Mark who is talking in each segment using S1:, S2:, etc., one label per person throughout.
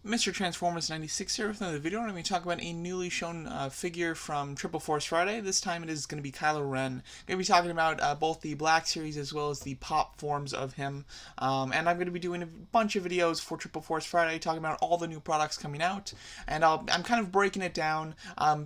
S1: Mr. Transformers 96 here with another video. I'm going to talk about a newly shown figure from Triple Force Friday. This time it is going to be KYLO Ren. I'm going to be talking about both the Black Series as well as the pop forms of him. And I'm going to be doing a bunch of videos for Triple Force Friday talking about all the new products coming out. And I'm kind of breaking it down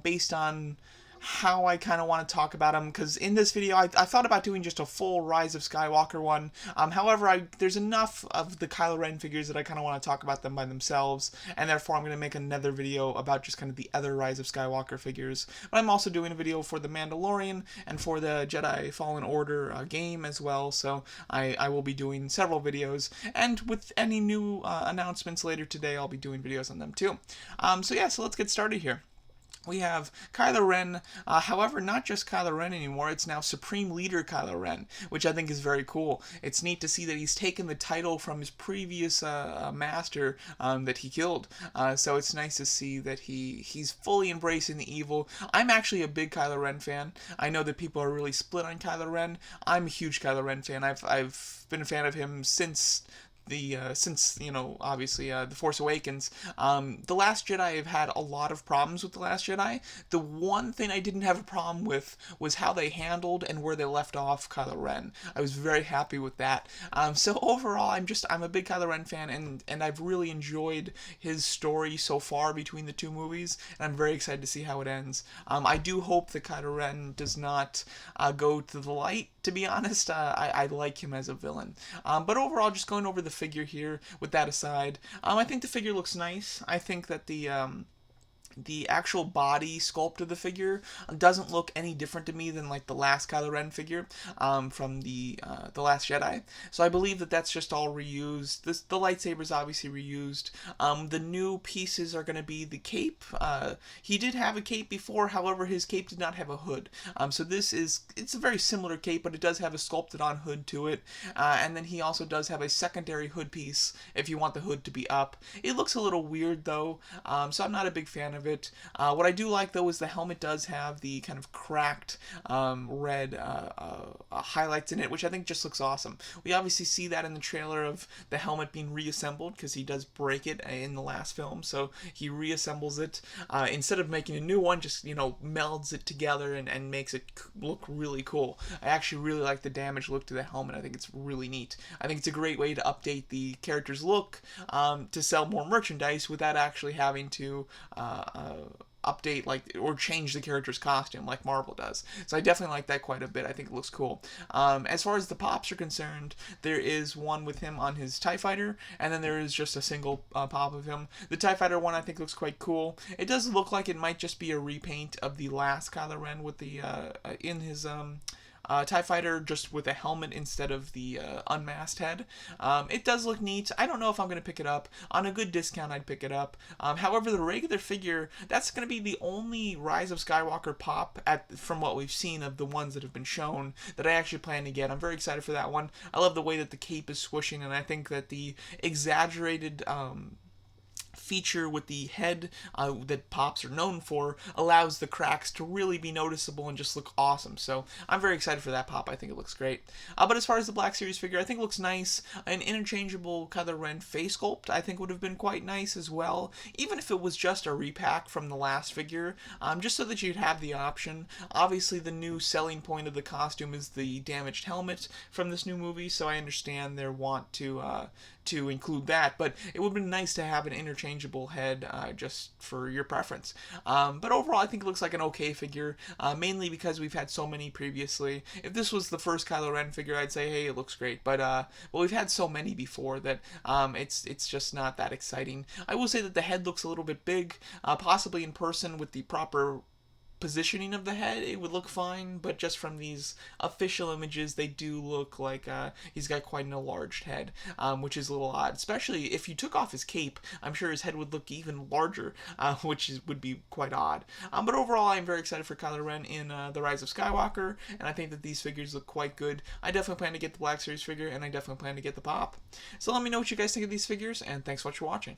S1: based on how I kind of want to talk about them, because in this video I thought about doing just a full Rise of Skywalker one. However, there's enough of the KYLO Ren figures that I kind of want to talk about them by themselves, and therefore I'm going to make another video about just kind of the other Rise of Skywalker figures. But I'm also doing a video for the Mandalorian and for the Jedi Fallen Order game as well, so I will be doing several videos, and with any new announcements later today I'll be doing videos on them too. So let's get started here. We have KYLO Ren, however, not just KYLO Ren anymore, it's now Supreme Leader KYLO Ren, which I think is very cool. It's neat to see that he's taken the title from his previous master that he killed, so it's nice to see that he's fully embracing the evil. I'm actually a big KYLO Ren fan. I know that people are really split on KYLO Ren. I'm a huge KYLO Ren fan. I've been a fan of him since obviously The Force Awakens. The Last Jedi, I've had a lot of problems with The Last Jedi. The one thing I didn't have a problem with was how they handled and where they left off KYLO Ren. I was very happy with that. So overall, I'm a big KYLO Ren fan, and I've really enjoyed his story so far between the two movies, and I'm very excited to see how it ends. I do hope that KYLO Ren does not go to the light, to be honest. I like him as a villain. But overall, just going over the figure here, with that aside, I think the figure looks nice. I think that the actual body sculpt of the figure doesn't look any different to me than like the last KYLO Ren figure from the Last Jedi. So I believe that that's just all reused. The lightsaber's obviously reused. The new pieces are going to be the cape. He did have a cape before, however his cape did not have a hood. So it's a very similar cape, but it does have a sculpted on hood to it. And then he also does have a secondary hood piece if you want the hood to be up. It looks a little weird though, so I'm not a big fan of it. What I do like though is the helmet does have the kind of cracked red highlights in it, which I think just looks awesome. We obviously see that in the trailer of the helmet being reassembled, because he does break it in the last film, so he reassembles it instead of making a new one, just melds it together and makes it look really cool. I actually really like the damaged look to the helmet. I think it's really neat. I think it's a great way to update the character's look to sell more merchandise without actually having to update or change the character's costume like Marvel does. So I definitely like that quite a bit. I think it looks cool. As far as the pops are concerned, there is one with him on his TIE Fighter, and then there is just a single pop of him. The TIE Fighter one I think looks quite cool. It does look like it might just be a repaint of the last KYLO Ren with the in his TIE Fighter, just with a helmet instead of the unmasked head. It does look neat. I don't know if I'm going to pick it up. On a good discount, I'd pick it up. However, the regular figure, that's going to be the only Rise of Skywalker pop, from what we've seen of the ones that have been shown, that I actually plan to get. I'm very excited for that one. I love the way that the cape is swooshing, and I think that the exaggerated feature with the head that pops are known for allows the cracks to really be noticeable and just look awesome. So I'm very excited for that pop. I think it looks great. But as far as the Black Series figure, I think it looks nice. An interchangeable KYLO Ren face sculpt I think would have been quite nice as well, even if it was just a repack from the last figure, just so that you'd have the option. Obviously the new selling point of the costume is the damaged helmet from this new movie, so I understand their want to include that, but it would have been nice to have an interchangeable head just for your preference. But overall, I think it looks like an okay figure, mainly because we've had so many previously. If this was the first KYLO Ren figure, I'd say, hey, it looks great, but we've had so many before that it's just not that exciting. I will say that the head looks a little bit big, possibly in person with the proper positioning of the head, it would look fine, but just from these official images, they do look like he's got quite an enlarged head, which is a little odd, especially if you took off his cape. I'm sure his head would look even larger, would be quite odd. But overall, I'm very excited for KYLO Ren in The Rise of Skywalker, and I think that these figures look quite good. I definitely plan to get the Black Series figure, and I definitely plan to get the pop. So let me know what you guys think of these figures, and thanks so much for watching.